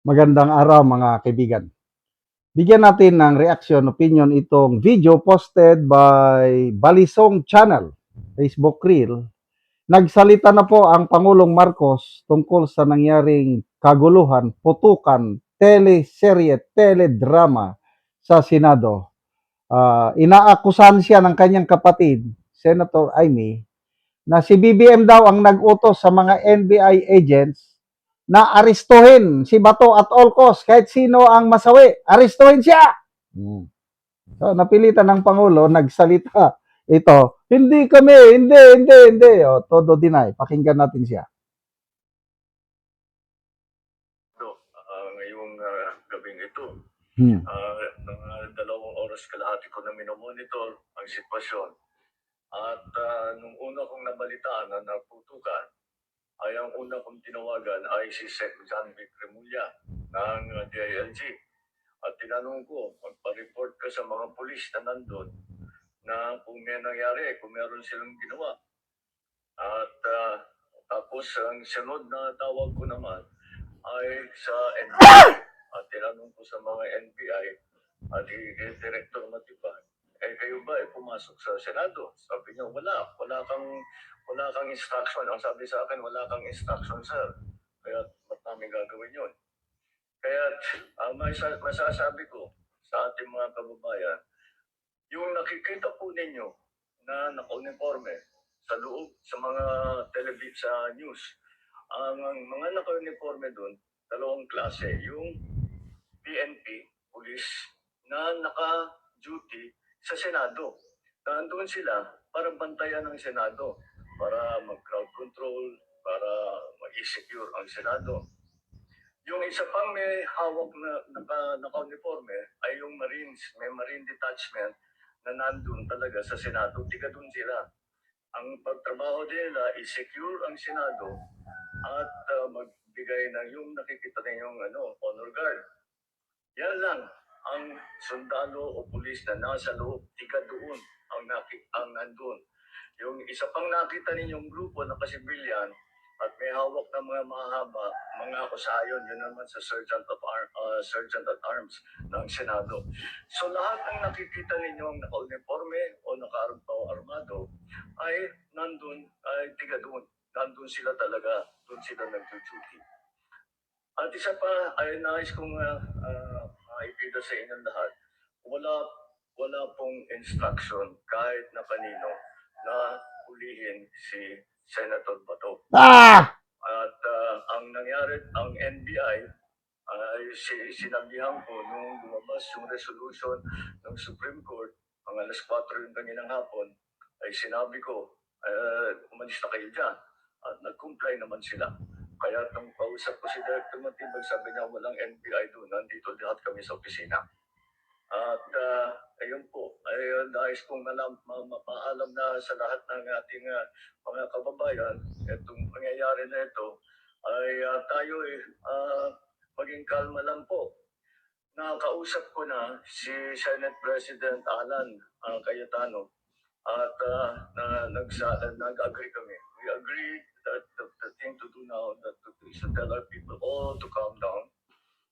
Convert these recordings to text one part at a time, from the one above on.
Magandang araw mga kaibigan. Bigyan natin ng reaction, opinion itong video posted by Balisong Channel, Facebook Reel. Nagsalita na po ang Pangulong Marcos tungkol sa nangyaring kaguluhan, putukan, teleserye, teledrama sa Senado. Inaakusahan siya ng kanyang kapatid, Senator Amy, na si BBM daw ang nag-utos sa mga NBI agents na arestuhin si Bato at all cost, kahit sino ang masawi, arestuhin siya. So, napilitan ng Pangulo, nagsalita ito, hindi kami, hindi. O, todo deny. Pakinggan natin siya. Ngayong gabing ito, mga 2 oras kalahati ko na minomonitor ang sitwasyon. At nung una kong nabalitaan na naputukan, ay ang una kong tinawagan ay si Sec. John Vic Remulla ng DILG. At tinanong ko, magpa-report ka sa mga pulis na nandun na kung may nangyari, kung meron silang ginawa. At tapos ang sunod na tawag ko naman ay sa NBI. At tinanong ko sa mga NBI at Director Matibag, kayo ba ay pumasok sa Senado? Sabi niya, wala kang instruction. Ang sabi sa akin, wala kang instruction, sir. Kaya ba't namin gagawin yun? Kaya masasabi ko sa ating mga kababayan, yung nakikita po ninyo na naka-uniforme sa loob, sa mga sa news, ang mga naka-uniforme doon, 2 klase. Yung PNP, police, na naka-duty sa Senado. Nandun sila para bantayan ng Senado, para mag-crowd control, para mag-secure ang Senado. Yung isa pang may hawak na naka-uniforme ay yung Marines, may Marine Detachment na nandun talaga sa Senado, tiga dun sila. Ang pagtrabaho nila is secure ang Senado at magbigay ng yung nakikita ninyong honor guard. Yan lang ang sundalo o pulis na nasa loob, tiga doon ang nandun. Yung isa pang nakita ninyong grupo na kasibilyan at may hawak na mga mahaba, mga kusayon, yun naman sa Sergeant at Arms ng Senado. So lahat ng nakikita ninyong naka-uniforme o naka-armado ay nandun, ay tiga doon. Nandun sila talaga, doon sila nag-duty. At isa pa ay nais kong maipida sa inyong lahat, wala pong instruction kahit na kanino na hulihin si Senator Bato. At ang nangyari, ang NBI ay sinabihan ko nung lumabas yung resolution ng Supreme Court, ang alas 4 yung kaninang hapon, ay sinabi ko, umalis na kayo dyan. At nag-comply naman sila. Kaya nung kausap ko si Director Matibag, sabi niya walang NBI doon, nandito lahat kami sa opisina. At ayun po, ay nais kong mapaalam na sa lahat ng ating mga kababayan, itong pangyayari na ito, ay tayo maging kalma lang po. Nakausap ko na si Senate President Alan Cayetano at nag-agree kami. We agree that the thing to do now is to tell our people all to calm down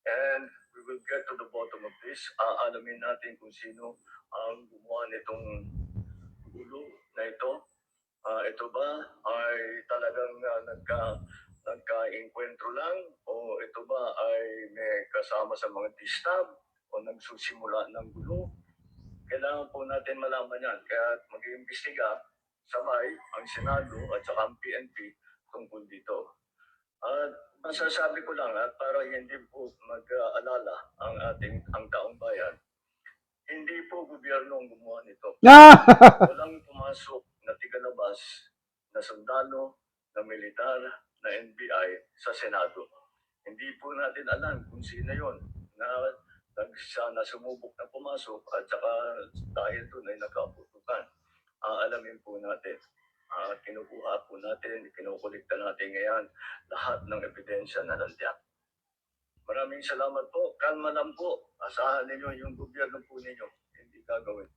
and we will get to the bottom of this. Alamin natin kung sino ang gumawa nitong gulo na ito. Ito ba ay talagang nagka-enkwentro lang o ito ba ay may kasama sa mga distab o nagsusimula ng gulo? Kailangan po natin malaman yan. Kaya mag-iimbestiga sabay ang Senado at saka ang PNP tungkol dito. At masasabi ko lang at para hindi po mag-alala ang taong bayan, hindi po gobyerno ang gumawa nito. Walang pumasok na tigalabas na sundalo, na militar, na NBI sa Senado. Hindi po natin alam kung sino yon na sumubok na pumasok at saka dahil doon ay nagkaputukan. Alamin po natin. Kinukuha po natin, kinukulikta natin ngayon lahat ng ebidensya na nandiyan. Maraming salamat po. Kalma lang po. Asahan ninyo yung gobyerno po ninyo. Hindi gagawin.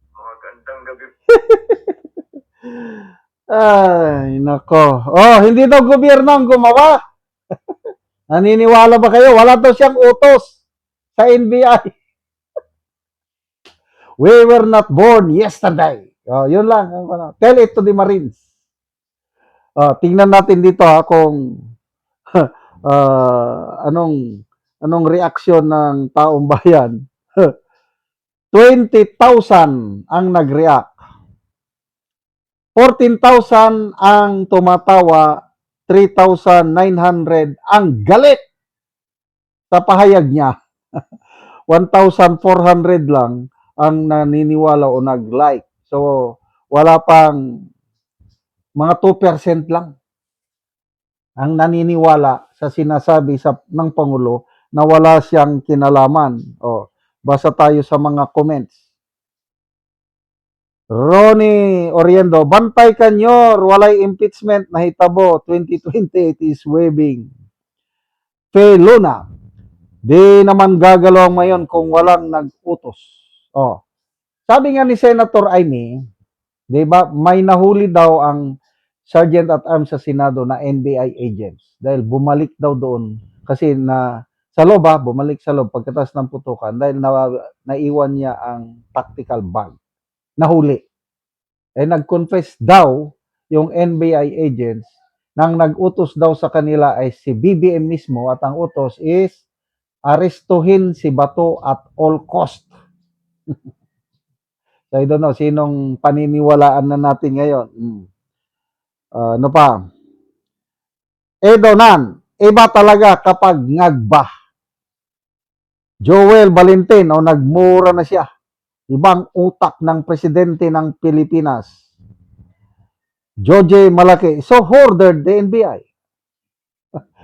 Magandang gabi po. Ay, nako. Oh, hindi daw gobyerno ang gumawa. Naniniwala ba kayo? Wala daw siyang utos sa NBI. We were not born yesterday. Yun lang. Tell it to the Marines. Tingnan natin dito kung anong reaksyon ng taong bayan. 20,000 ang nag-react. 14,000 ang tumatawa, 3,900 ang galit sa pahayag niya. 1,400 lang ang naniniwala o nag-like. So, wala pang mga 2% lang ang naniniwala sa sinasabi ng Pangulo na wala siyang kinalaman. Basa tayo sa mga comments. Ronnie Oriendo, bantay kanyor, walay impeachment, nahitabo, 2028 is waving. Faye Luna, di naman gagalaw ngayon kung walang nag-utos. Sabi nga ni Senator Amy, di ba, may nahuli daw ang Sergeant at Arms sa Senado na NBI agents dahil bumalik daw doon kasi sa loob bumalik sa loob pagkatas ng putukan dahil naiwan niya ang tactical bag. Nahuli. Nag-confess daw yung NBI agents nang nag-utos daw sa kanila ay si BBM mismo at ang utos is arestuhin si Bato at all cost. So, I don't know, sinong paniniwalaan na natin ngayon? Ano pa? Edonan, iba talaga kapag ngagba. Joel Valentin, nagmura na siya. Ibang utak ng presidente ng Pilipinas. Joje Malaki, so ordered the NBI.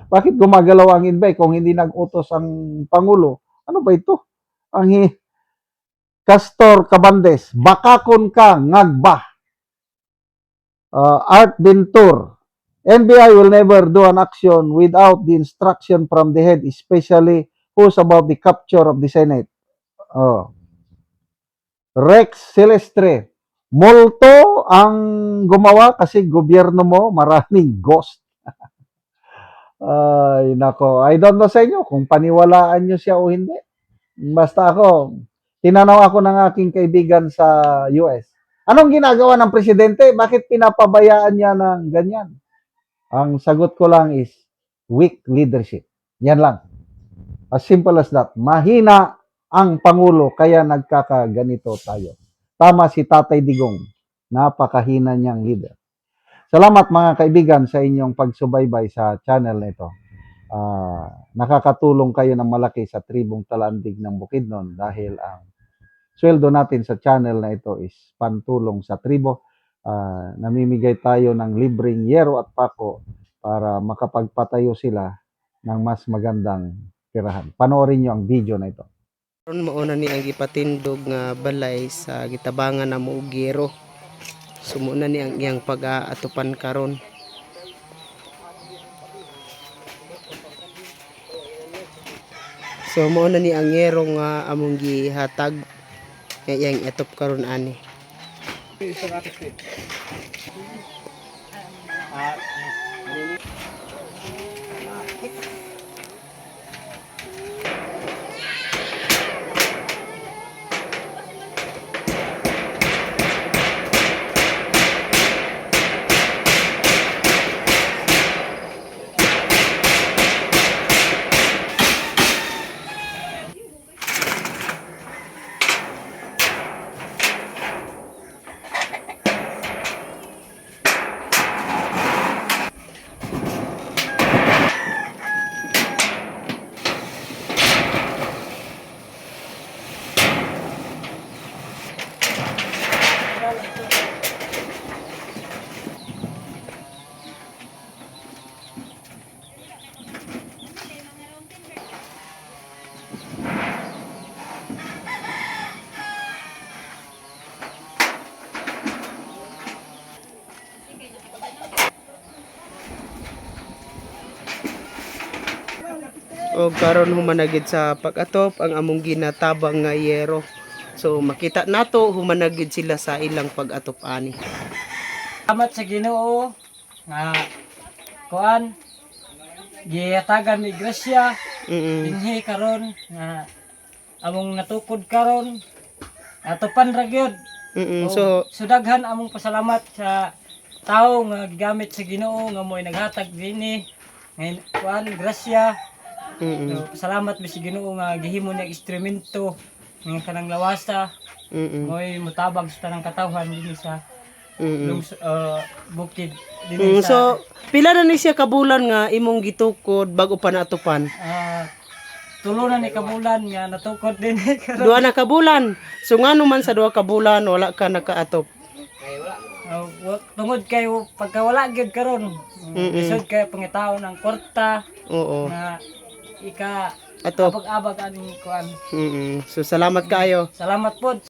Bakit gumagalaw ang NBI kung hindi nag-utos ang Pangulo? Ano ba ito? Ang Castor Cabandes, bakakon ka, ngagba. Art Bintur, NBI will never do an action without the instruction from the head, especially who's about the capture of the Senate. Rex Celestre, multo ang gumawa kasi gobyerno mo maraming ghost. Ay, nako. I don't know sa inyo kung paniwalaan nyo siya o hindi. Basta tinanaw ako ng aking kaibigan sa US. Anong ginagawa ng presidente? Bakit pinapabayaan niya ng ganyan? Ang sagot ko lang is weak leadership. Yan lang. As simple as that. Mahina ang Pangulo kaya nagkakaganito tayo. Tama si Tatay Digong. Napakahina niyang leader. Salamat mga kaibigan sa inyong pagsubaybay sa channel na ito. Nakakatulong kayo ng malaki sa tribong Talandig ng Bukidnon dahil ang sweldo natin sa channel na ito is pantulong sa tribo. Namimigay tayo ng libreng yero at pako para makapagpatayo sila ng mas magandang tirahan. Panoorin nyo ang video na ito. Karon mauna ni ang gipatindog nga balay sa gitabangan na Muugero. Sumuna ni ang iyang pag-aatupan karon. So mauna ni ang yero nga among gihatag nga iyang atop karon ani. O karon humanagid sa pag-atop ang among ginatabang nga yero. So makita nato humanagid sila sa ilang pag-atop ani. Salamat sa Ginoo nga kuan gihatagan ni grasya Mm. dinhi karon nga among natukod karon atupan ra gyud. Mm. So daghan among pasalamat sa tao nga gigamit sa Ginoo nga mo'y naghatag dinhi ngayon kuan grasya. Mm. So, salamat mi sa Ginoo nga gihimo niya instrumento nga kanang lawasa Mm. mo'y mutabag sa tanang katawhan dinhi sa Mm. bukid dinhi So pila na ni siya kabulan nga imong gitukod bago pa natupan? tulo na ni kabulan nga natukod din karon. Duha na kabulan. So ngano man sa duha ka bulan wala ka nakaatop? Tungod kay pagka wala gyud karon. Isod kay pangitaw ng kwarta Oo. na ika Atop. abag-abag aning kuan. So salamat kayo. Salamat pod